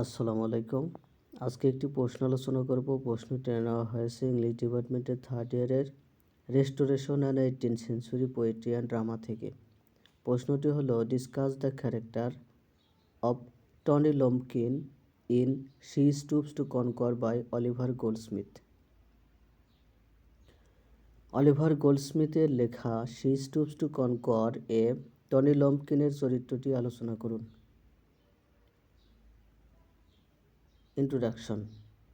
আসসালামু আলাইকুম। আজকে একটি প্রশ্ন আলোচনা করব। প্রশ্নটি নেওয়া হয়েছে ইংলিশ ডিপার্টমেন্টের থার্ড ইয়ারের restoration and 18th century poetry and drama থেকে। প্রশ্নটি হলো, discuss the character of Tony Lumpkin in She Stoops to Conquer by Oliver Goldsmith. Oliver গোল্ডস্মিথের লেখা শি স্টুপস টু কনকর এ টনি লম্পকিনের চরিত্রটি আলোচনা করুন। Introduction.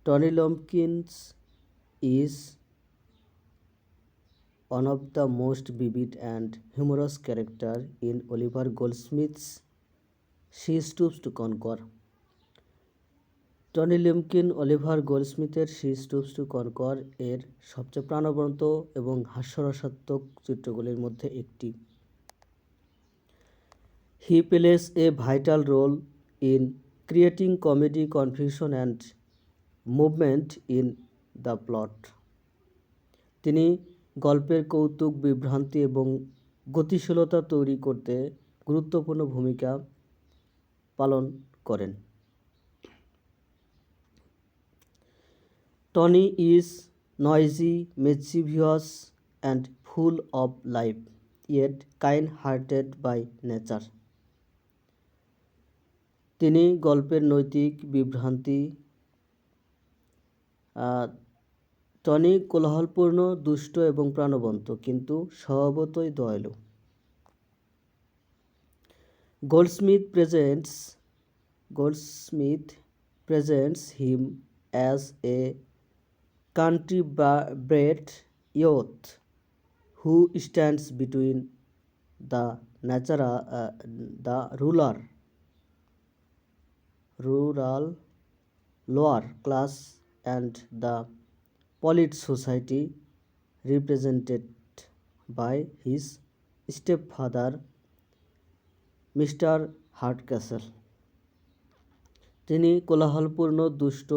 Tony Lumpkins is one of the most vivid and humorous characters in Oliver Goldsmith's She Stoops to Conquer. Tony Lumpkin Oliver গোল্ডস্মিথের She Stoops to Conquer এর সবচেয়ে প্রাণবন্ত এবং হাস্যরসাত্মক চিত্রগুলির মধ্যে একটি। He plays a vital role in creating comedy, confusion and movement in the plot. তিনি গল্পের কৌতুক, বিভ্রান্তি এবং গতিশীলতা তৈরি করতে গুরুত্বপূর্ণ ভূমিকা পালন করেন। Tony is noisy, mischievous and full of life, yet kind-hearted by nature. তিনি গল্পের নৈতিক বিভ্রান্তি। টনি কোলাহলপূর্ণ, দুষ্ট এবং প্রাণবন্ত, কিন্তু স্বভাবতই দয়ালু। Goldsmith presents him as a country-bred youth who stands between the rural lower class and the polite society represented by his stepfather, Mr. Hardcastle. তিনি কোলাহলপূর্ণ, দুষ্ট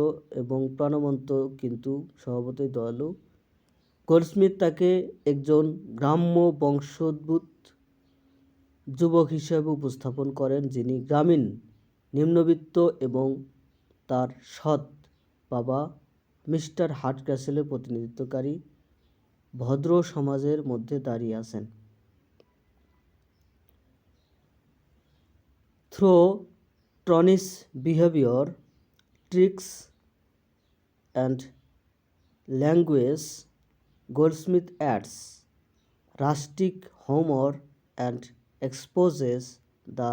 এবং প্রাণবন্ত, কিন্তু স্বভাবতই দয়ালু। গোল্ডস্মিথ তাকে একজন গ্রাম্য বংশোদ্ভূত যুবক হিসেবে উপস্থাপন করেন, যিনি গ্রামীণ, নিম্নবিত্ত এবং তার সৎ বাবা মিস্টার হার্ডক্যাসেলের প্রতিনিধিত্বকারী ভদ্র সমাজের মধ্যে দাঁড়িয়ে আছেন। Through Tony's behavior, tricks and language, Goldsmith adds rustic humor and exposes the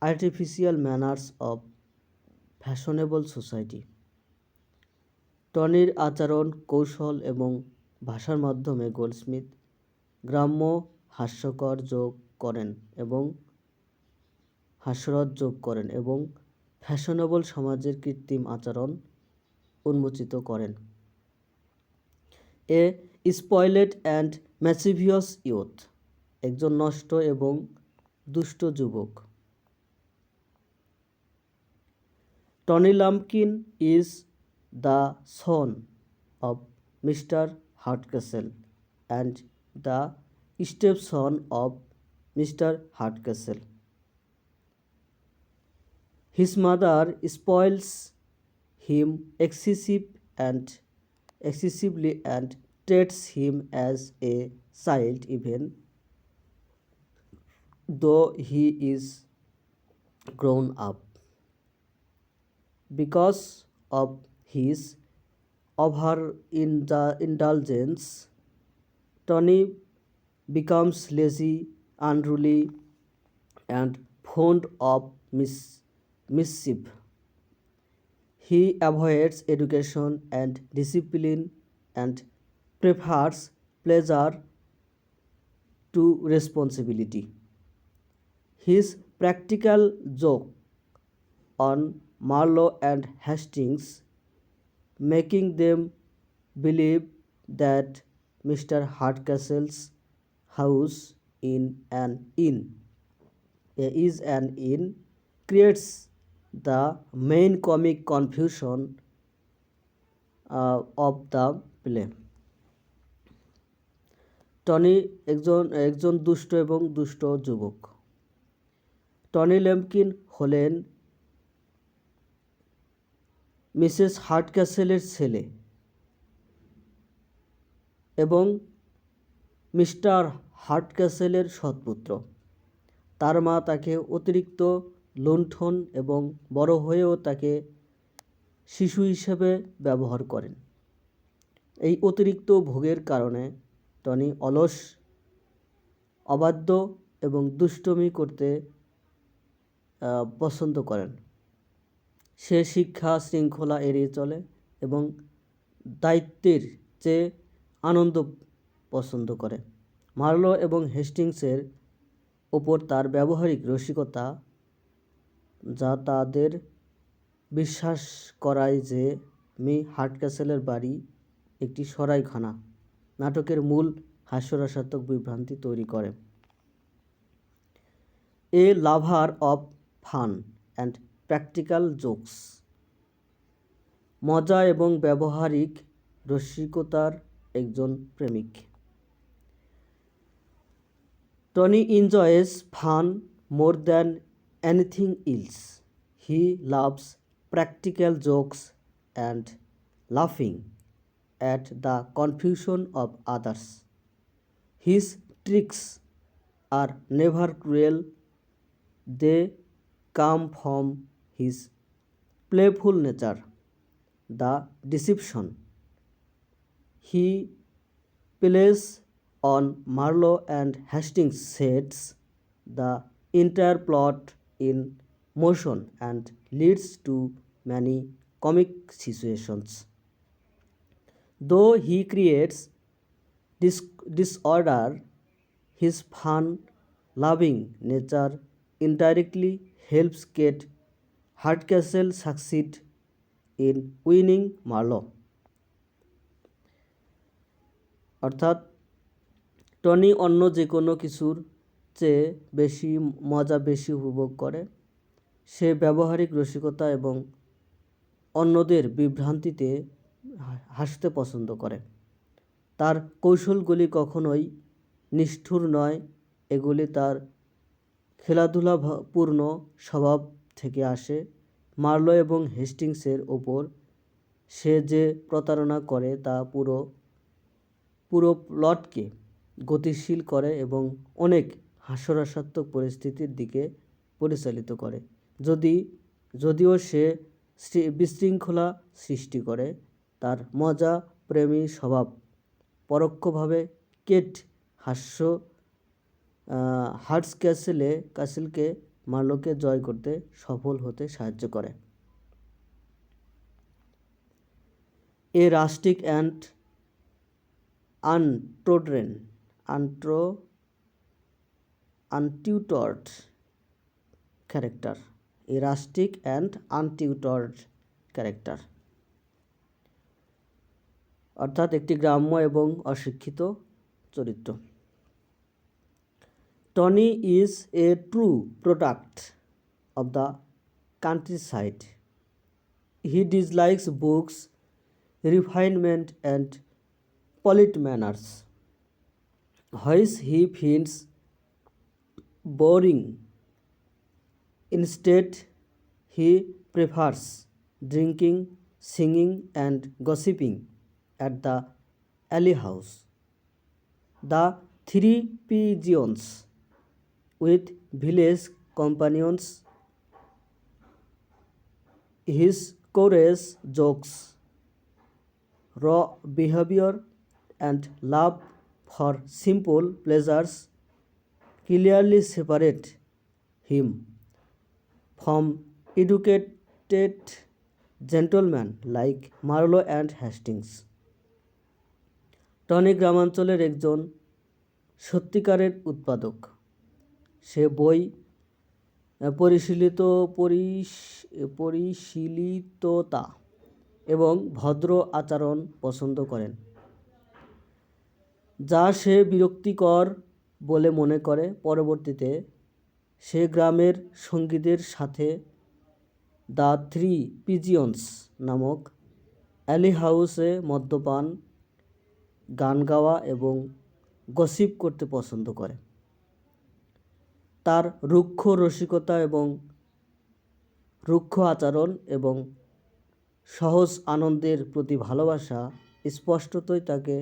artificial manners of fashionable society. টনির আচরণ, কৌশল এবং ভাষার মাধ্যমে গোল্ডস্মিথ গ্রাম্য হাস্যরস যোগ করেন এবং ফ্যাশনেবল সমাজের কৃত্রিম আচরণ উন্মোচিত করেন। A spoiled and Machiavellian youth, একজন নষ্ট এবং দুষ্ট যুবক। Tony Lumpkin is the son of Mr Hardcastle and the stepson of Mr Hardcastle. His mother spoils him excessively and treats him as a child even though he is grown up. Because of his overindulgence, Tony becomes lazy, unruly, and fond of mischief. He avoids education and discipline and prefers pleasure to responsibility. His practical joke on Marlowe and Hastings, making them believe that Mr. Hardcastle's house is an inn, creates the main comic confusion of the play. Tony একজন দুষ্ট এবং দুষ্ট যুবক। Tony ল্যাম্পকিন হলেন Mrs হার্টক্যাসেলের ছেলে এবং mister হার্টক্যাসেলের সৎপুত্র। তার মা তাকে অতিরিক্ত লুণ্ঠন এবং বড় হয়েও তাকে শিশু হিসেবে ব্যবহার করেন। এই অতিরিক্ত ভোগের কারণে টনি অলস, অবাধ্য এবং দুষ্টুমি করতে পছন্দ করেন। সে শিক্ষা শৃঙ্খলা এড়িয়ে চলে এবং দায়িত্বের চেয়ে আনন্দ পছন্দ করে। মার্লো এবং হেস্টিংসের ওপর তার ব্যবহারিক রসিকতা, যা তাদের বিশ্বাস করায় যে মি হার্টক্যাসেলের বাড়ি একটি সরাইখানা, নাটকের মূল হাস্যরসাত্মক বিভ্রান্তি তৈরি করে। A lover of fun and practical jokes, মজা এবং ব্যবহারিক রসিকতার একজন প্রেমিক। Tony enjoys fun more than anything else. He loves practical jokes and laughing at the confusion of others. His tricks are never cruel. They come from his playful nature. The deception he plays on Marlowe and Hastings sets the entire plot in motion and leads to many comic situations. Though he creates disorder, his fun-loving nature indirectly helps Kate Hardcastle succeed in winning Marlowe. অর্থাৎ Tony অন্য যে কোনো কিছুর চেয়ে বেশি উপভোগ করে। সে ব্যবহারিক রসিকতা এবং অন্যদের বিভ্রান্তিতে হাসতে পছন্দ করে। তার কৌশলগুলি কখনোই নিষ্ঠুর নয়, এগুলি তার খেলাধুলাপূর্ণ স্বভাব থেকে আসে। মার্লো এবং হেস্টিংসের ওপর সে যে প্রতারণা করে তা পুরো প্লটকে গতিশীল করে এবং অনেক হাস্যরসাত্মক পরিস্থিতির দিকে পরিচালিত করে। যদিও সে বিশৃঙ্খলা সৃষ্টি করে, তার মজা প্রেমী স্বভাব পরোক্ষভাবে কেট হার্টক্যাসেলকে মার্লোকে জয় করতে সফল হতে সাহায্য করে। A rustic and untutored character. A rustic and untutored character অর্থাৎ একটি গ্রাম্য এবং অশিক্ষিত চরিত্র। Tony is a true product of the countryside. He dislikes books, refinement and polite manners, which he finds boring. Instead, he prefers drinking, singing and gossiping at the alley house. The three pigeons, with village companions, his coarse jokes, raw behavior and love for simple pleasures clearly separate him from educated gentlemen like Marlowe and Hastings. Tony গ্রামাঞ্চলের একজন সত্যিকারের উৎপাদক। সে বই পরিশীলিততা এবং ভদ্র আচরণ পছন্দ করেন, যা সে বিরক্তিকর বলে মনে করে। পরবর্তীতে সে গ্রামের সঙ্গীদের সাথে দ্য থ্রি পিজিয়ন্স নামক অ্যালি হাউসে মদ্যপান, গান গাওয়া এবং গসিপ করতে পছন্দ করে। তার রুক্ষ রসিকতা এবং রুক্ষ আচরণ এবং সহজ আনন্দের প্রতি ভালোবাসা স্পষ্টতই তাকে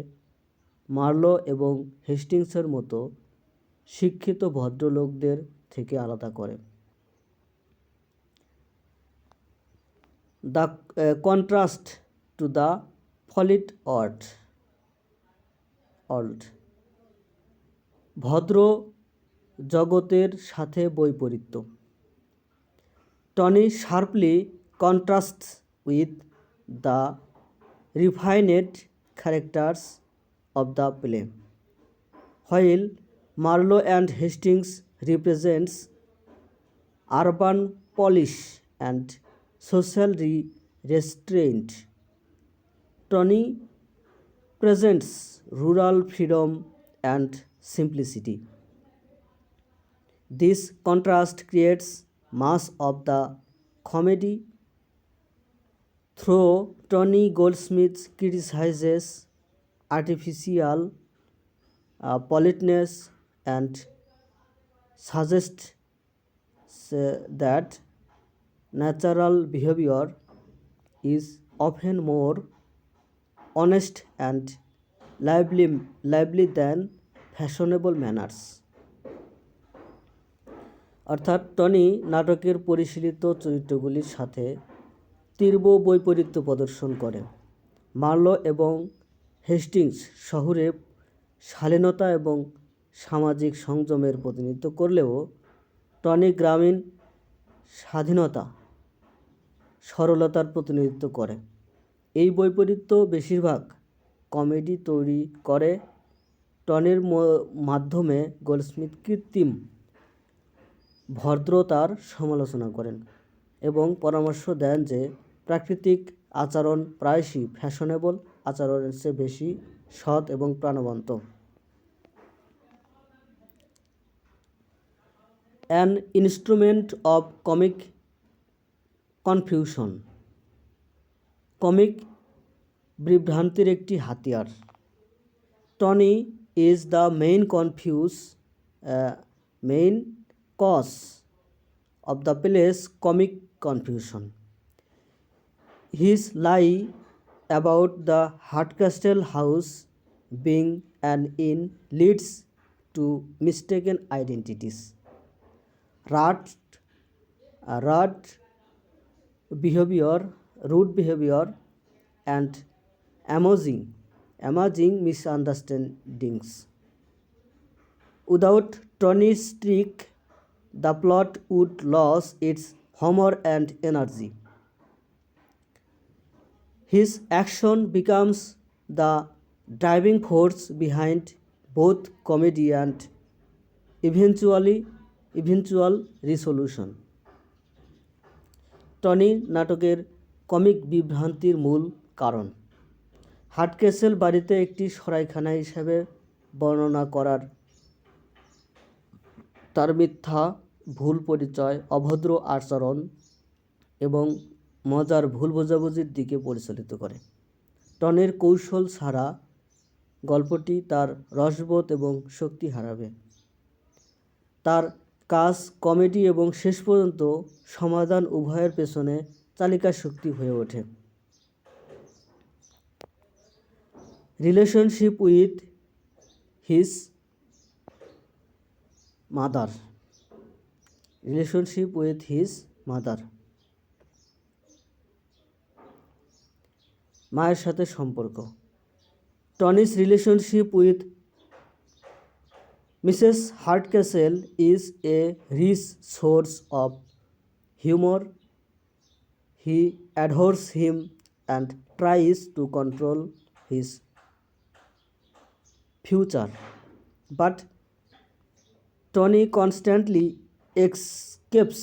মার্লো এবং হেস্টিংসের মতো শিক্ষিত ভদ্রলোকদের থেকে আলাদা করে। The contrast to the polite world, ভদ্র জগতের সাথে বৈপরীত্য। Tony sharply contrasts with the refined characters of the play, while Marlowe and Hastings represents urban polish and social restraint. Tony presents rural freedom and simplicity. This contrast creates much of the comedy, though Tony Goldsmith criticizes artificial politeness and suggests that natural behavior is often more honest and lively than fashionable manners. অর্থাৎ Tony নাটকের পরিশীলিত চরিত্রগুলির সাথে তীব্র বৈপরীত্য প্রদর্শন করে। Marlowe এবং Hastings শহুরে শালীনতা এবং সামাজিক সংযমের প্রতিনিধিত্ব করলেও টনি গ্রামীণ স্বাধীনতা সরলতার প্রতিনিধিত্ব করে। এই বৈপরীত্য বেশিরভাগ কমেডি তৈরি করে। টনির মাধ্যমে গোল্ডস্মিথ কৃত্রিম ভদ্রতার সমালোচনা করেন এবং পরামর্শ দেন যে প্রাকৃতিক আচরণ প্রায়শই ফ্যাশনেবল আচরণের চেয়ে বেশি সৎ এবং প্রাণবন্ত। An instrument of comic confusion, comic বিভ্রান্তির একটি হাতিয়ার। Tony is the main cause of the play's comic confusion. His lie about the Hardcastle house being an inn leads to mistaken identities, rude behavior, and amusing misunderstandings. Without Tony's trick, the plot would lose its humor and energy. His action becomes the driving force behind both comedy and eventual resolution. Tony নাটকের comic বিভ্রান্তির মূল কারণ হার্ডক্যাসল বাড়িতে একটি সরাইখানা হিসেবে বর্ণনা করার তার মিথ্যা, ভুল পরিচয়, অভদ্র আচরণ এবং মজার ভুল বোঝাবুঝির দিকে পরিচালিত করে। টনির কৌশল ছাড়া গল্পটি তার রসবোধ এবং শক্তি হারাবে। তার কাজ কমেডি এবং শেষ পর্যন্ত সমাধান উভয়ের পেছনে চালিকা শক্তি হয়ে ওঠে। রিলেশনশিপ উইথ হিজ মাদার, মায়ের সাথে সম্পর্ক। Tony's relationship with Mrs Hardcastle is a rich source of humour. He adores him and tries to control his future, but Tony constantly escapes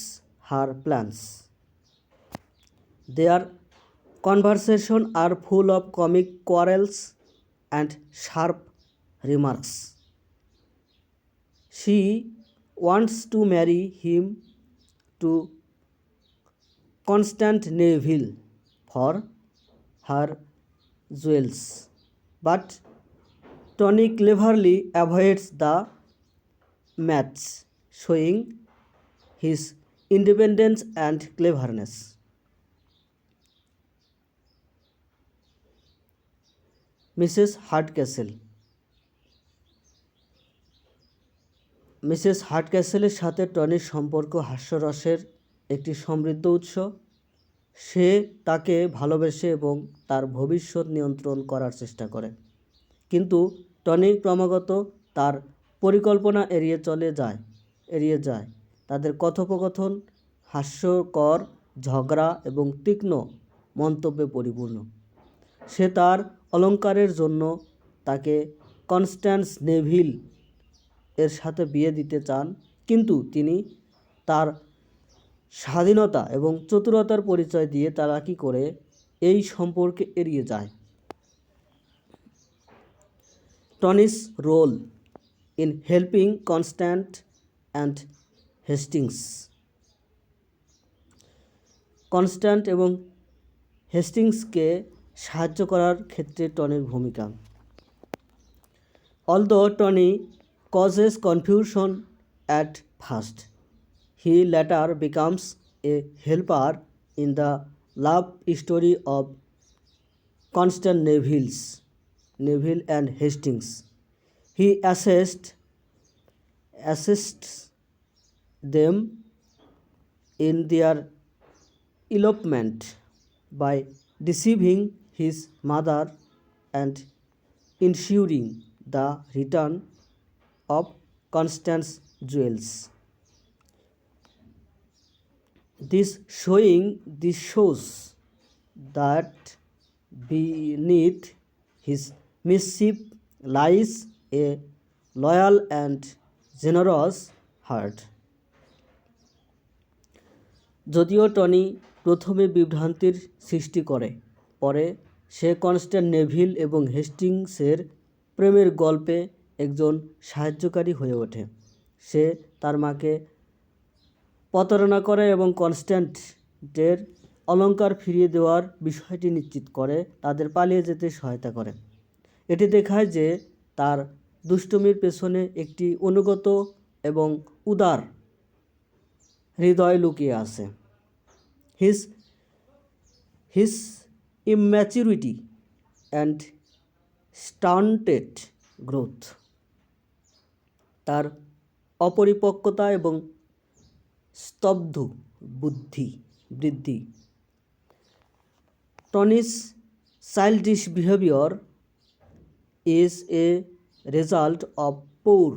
her plans. Their conversations are full of comic quarrels and sharp remarks. She wants to marry him to Constantinople for her jewels, but Tony cleverly avoids the match, showing his independence and cleverness. Mrs হার্টক্যাসেলের সাথে টনির সম্পর্ক হাস্যরসের একটি সমৃদ্ধ উৎস। সে তাকে ভালোবাসে এবং তার ভবিষ্যৎ নিয়ন্ত্রণ করার চেষ্টা করে, কিন্তু টনি ক্রমাগত তার পরিকল্পনা এড়িয়ে যায়। তাদের কথোপকথন হাস্যকর, ঝগড়া এবং তীক্ষ্ণ মন্তব্যে পরিপূর্ণ। সে তার অলঙ্কারের জন্য তাকে কনস্ট্যান্স নেভিল এর সাথে বিয়ে দিতে চান, কিন্তু তিনি তার স্বাধীনতা এবং চতুরতার পরিচয় দিয়ে চালাকি করে এই সম্পর্কে এড়িয়ে যায়। Tony's role in helping Constant and Hastings. Constant এবং হেস্টিংসকে সাহায্য করার ক্ষেত্রে টনির ভূমিকা। Although Tony causes confusion at first, he later becomes a helper in the love story of Constant Neville and Hastings. He assists them in their elopement by deceiving his mother and ensuring the return of Constance's jewels. This shows that beneath his mischief lies a loyal and generous heart. যদিও Tony প্রথমে বিভ্রান্তির সৃষ্টি করে, পরে সে constant Neville এবং হেস্টিংসের প্রেমের গল্পে একজন সাহায্যকারী হয়ে ওঠে। সে তার মাকে প্রতারণা করে এবং কনস্ট্যান্টের অলঙ্কার ফিরিয়ে দেওয়ার বিষয়টি নিশ্চিত করে তাদের পালিয়ে যেতে সহায়তা করে। এটি দেখায় যে তার দুষ্টুমির পেছনে একটি অনুগত এবং উদার হৃদয় লুকিয়ে আছে। His immaturity and stunted growth, তার অপরিপক্কতা এবং স্তব্ধ বৃদ্ধি। Tony's childish behavior is a result of poor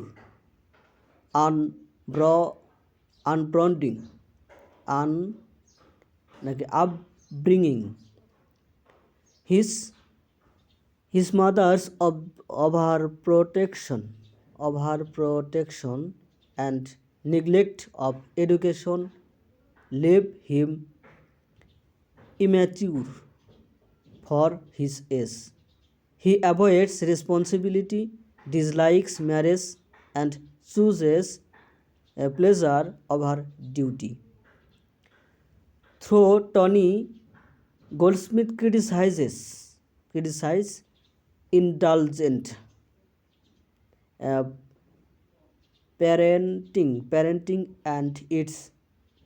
upbringing. His mother's overprotection and neglect of education leave him immature for his age. He avoids responsibility, dislikes marriage, and chooses pleasure over duty. Though Tony Goldsmith criticizes indulgent parenting and its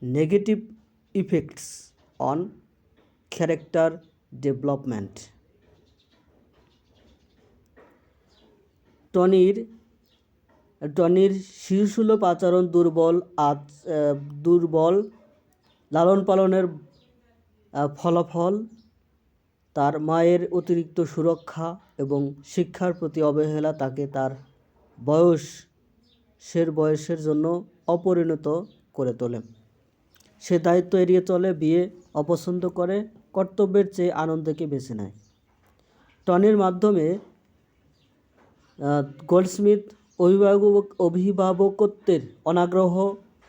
negative effects on character development. টনির শিশুসুলভ আচরণ, দুর্বল লালন পালনের ফলাফল, তার মায়ের অতিরিক্ত সুরক্ষা এবং শিক্ষার প্রতি অবহেলা তাকে তার বয়সের জন্য অপরিণত করে তোলে। সে দায়িত্ব এড়িয়ে চলে, বিয়ে অপছন্দ করে, কর্তব্যের চেয়ে আনন্দকে বেছে নেয়। টনির মাধ্যমে গোল্ডস্মিথ অভিভাবকত্বের অনাগ্রহ,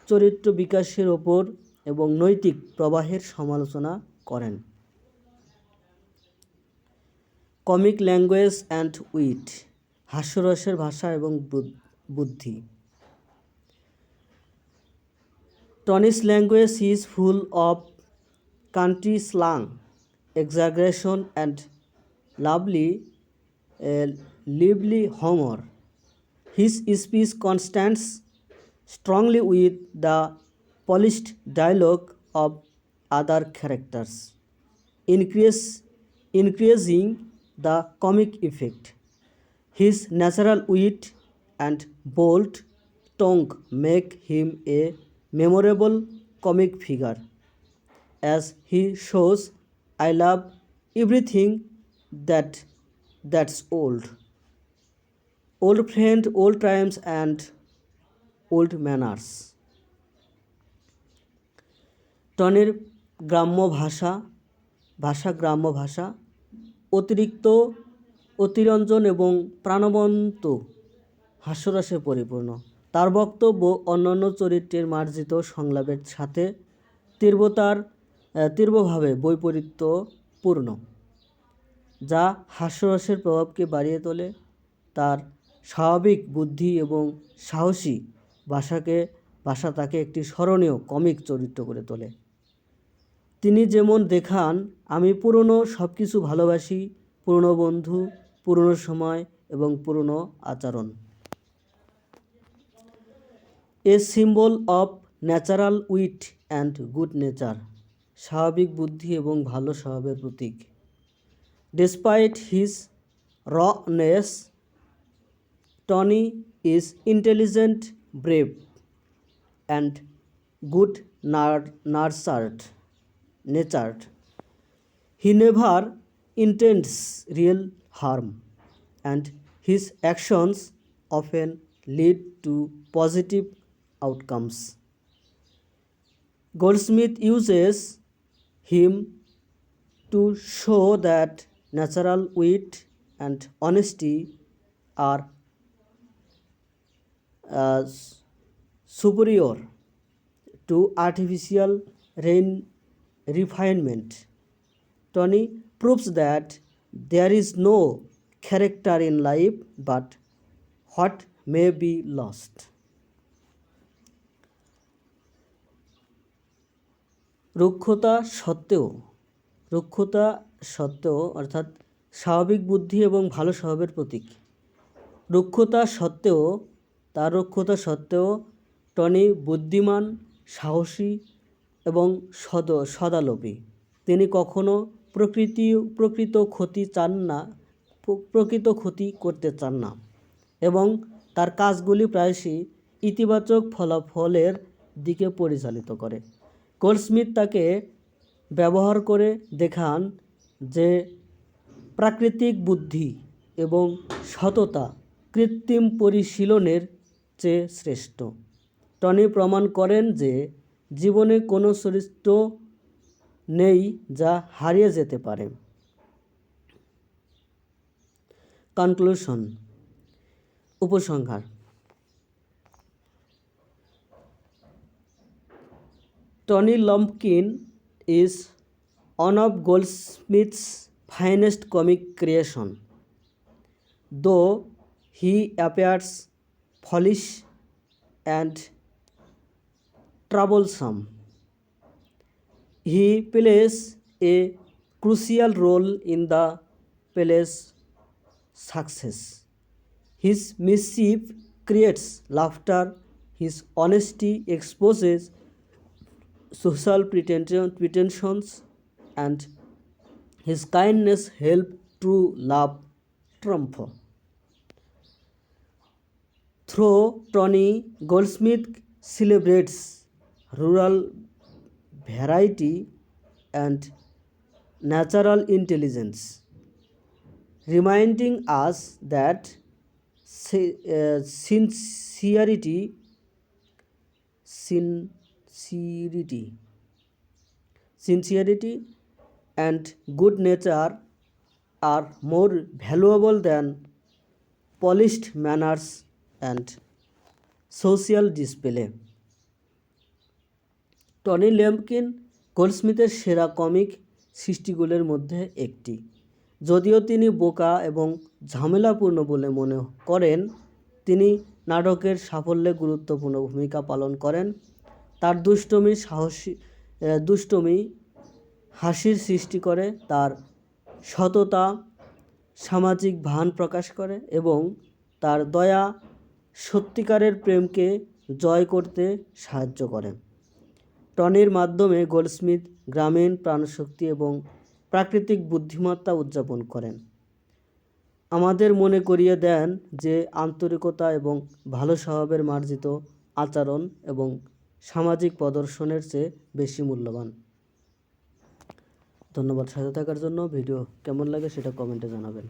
চরিত্র বিকাশের ওপর এবং নৈতিক প্রবাহের সমালোচনা করেন। কমিক ল্যাঙ্গুয়েজ অ্যান্ড উইট, হাস্যরসের ভাষা এবং বুদ্ধি। Tony's language is full of country slang, exaggeration, and lively humor. His speech contrasts strongly with the polished dialogue of other characters, increasing the comic effect. His natural wit and bold tongue make him a memorable comic figure. As he shows, I love everything that's old. Old friend, old times, and old manners. টনির গ্রাম্য গ্রাম্য ভাষা অতিরঞ্জন এবং প্রাণবন্ত হাস্যরসে পরিপূর্ণ। তার বক্তব্য অন্যান্য চরিত্রের মার্জিত সংলাপের সাথে তীব্রভাবে বৈপরীত্যপূর্ণ, যা হাস্যরসের প্রভাবকে বাড়িয়ে তোলে। তার স্বাভাবিক বুদ্ধি এবং সাহসী ভাষা তাকে একটি স্মরণীয় কমিক চরিত্র করে তোলে। তিনি যেমন দেখান, আমি পুরনো সব কিছু ভালোবাসি, পুরনো বন্ধু, পুরনো সময় এবং পুরনো আচরণ। A symbol of natural wit and good nature, স্বাভাবিক বুদ্ধি এবং ভালো স্বভাবের প্রতীক। Despite his rawness, Tony is intelligent, brave, and good-natured. He never intends real harm, and his actions often lead to positive outcomes. Goldsmith uses him to show that natural wit and honesty are superior to artificial refinement. Tony proves that there is no character in life but what may be lost. রুক্ষতা সত্ত্বেও অর্থাৎ স্বাভাবিক বুদ্ধি এবং ভালো স্বভাবের প্রতীক। রুক্ষতা সত্ত্বেও টনি বুদ্ধিমান, সাহসী এবং সদালোভী। তিনি কখনো প্রকৃত ক্ষতি করতে চান না এবং তার কাজগুলি প্রায়শই ইতিবাচক ফলাফলের দিকে পরিচালিত করে। গোল্ডস্মিথ তাকে ব্যবহার করে দেখান যে প্রাকৃতিক বুদ্ধি এবং সততা কৃত্রিম পরিশীলনের চেয়ে শ্রেষ্ঠ। টনি প্রমাণ করেন যে জীবনে কোনো চরিত্র নেই যা হারিয়ে যেতে পারে। কনক্লুশন, উপসংহার। Tony Lumpkin is one of Goldsmith's finest comic creation. Though he appears foolish and troublesome, he plays a crucial role in the play's success. His mischief creates laughter, his honesty exposes social pretensions, and his kindness helps true love triumph. Through Tony, Goldsmith celebrates rural variety and natural intelligence, reminding us that sincerity and good nature are more valuable than polished manners and social display. Tony Lumpkin গোল্ডস্মিথের সেরা comic সৃষ্টিগুলোর মধ্যে একটি। যদিও তিনি বোকা এবং ঝামেলাপূর্ণ বলে মনে করেন, তিনি নাটকের সাফল্যে গুরুত্বপূর্ণ ভূমিকা পালন করেন। তার দুষ্টমি হাসির সৃষ্টি করে, তার সততা সামাজিক ভান প্রকাশ করে এবং তার দয়া সত্যিকারের প্রেমকে জয় করতে সাহায্য করে। টনির মাধ্যমে গোল্ডস্মিথ গ্রামীণ প্রাণশক্তি এবং প্রাকৃতিক বুদ্ধিমত্তা উদযাপন করেন। আমাদের মনে করিয়ে দেন যে আন্তরিকতা এবং ভালো স্বভাবের মার্জিত আচরণ এবং সামাজিক প্রদর্শনের চেয়ে বেশি মূল্যবান। ধন্যবাদ সাথে থাকার জন্য। ভিডিও কেমন লাগে সেটা কমেন্টে জানাবেন।